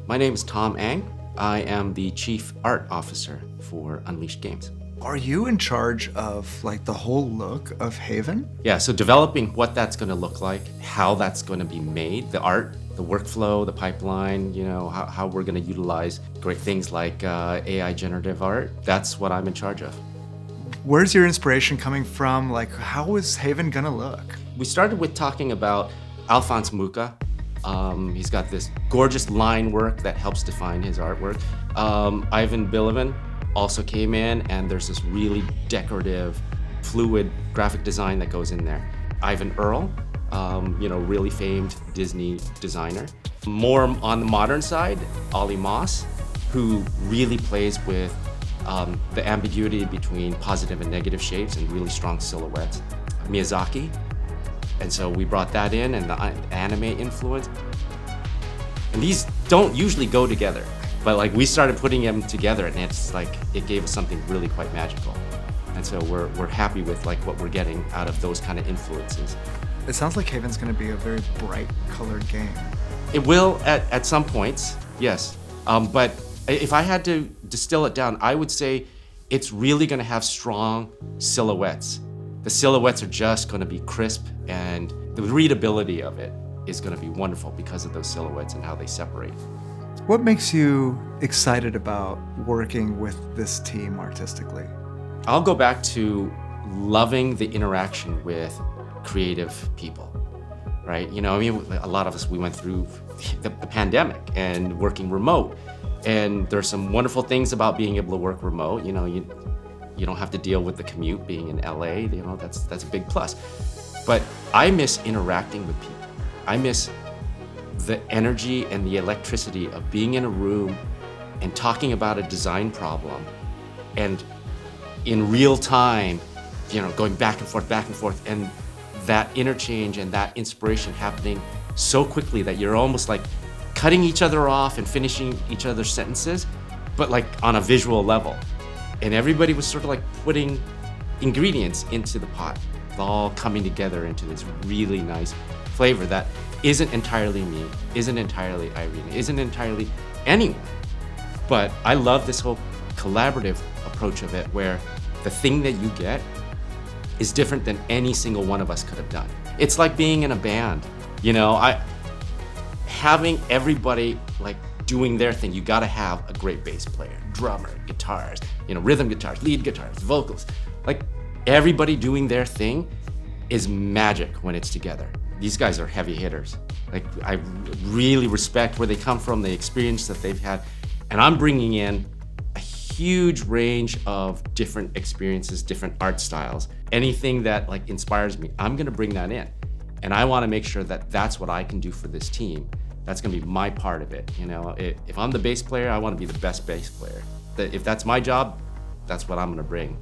My name is Thom Ang. I am the Chief Art Officer for Unleashed Games. Are you in charge of like the whole look of Haven? Yeah, so developing what that's going to look like, how that's going to be made, the art, the workflow, the pipeline, how we're going to utilize great things like AI generative art, that's what I'm in charge of. Where's your inspiration coming from? Like, how is Haven gonna look? We started with talking about Alphonse Mucha. He's got this gorgeous line work that helps define his artwork. Ivan Bilivin also came in, and there's this really decorative, fluid graphic design that goes in there. Ivan Earl, really famed Disney designer. More on the modern side, Ollie Moss, who really plays with the ambiguity between positive and negative shapes and really strong silhouettes. Miyazaki, and so we brought that in, and the anime influence. And these don't usually go together, but like we started putting them together, and it's like it gave us something really quite magical. And so we're happy with like what we're getting out of those kind of influences. It sounds like Haven's gonna be a very bright colored game. It will at some points, yes. But if I had to distill it down, I would say it's really gonna have strong silhouettes. The silhouettes are just gonna be crisp, and the readability of it is gonna be wonderful because of those silhouettes and how they separate. What makes you excited about working with this team artistically? I'll go back to loving the interaction with creative people, right? A lot of us, we went through the pandemic and working remote. And there's some wonderful things about being able to work remote. You don't have to deal with the commute being in LA. That's a big plus. But I miss interacting with people. I miss the energy and the electricity of being in a room and talking about a design problem, and in real time, going back and forth, and that interchange and that inspiration happening so quickly that you're almost like cutting each other off and finishing each other's sentences, but like on a visual level. And everybody was sort of like putting ingredients into the pot, all coming together into this really nice flavor that isn't entirely me, isn't entirely Irene, isn't entirely anyone. But I love this whole collaborative approach of it, where the thing that you get is different than any single one of us could have done. It's like being in a band, having everybody like doing their thing. You gotta have a great bass player, drummer, guitars, rhythm guitars, lead guitars, vocals. Like everybody doing their thing is magic when it's together. These guys are heavy hitters. Like I really respect where they come from, the experience that they've had. And I'm bringing in a huge range of different experiences, different art styles. Anything that like inspires me, I'm gonna bring that in. And I wanna make sure that that's what I can do for this team. That's gonna be my part of it. If I'm the bass player, I wanna be the best bass player. If that's my job, that's what I'm gonna bring.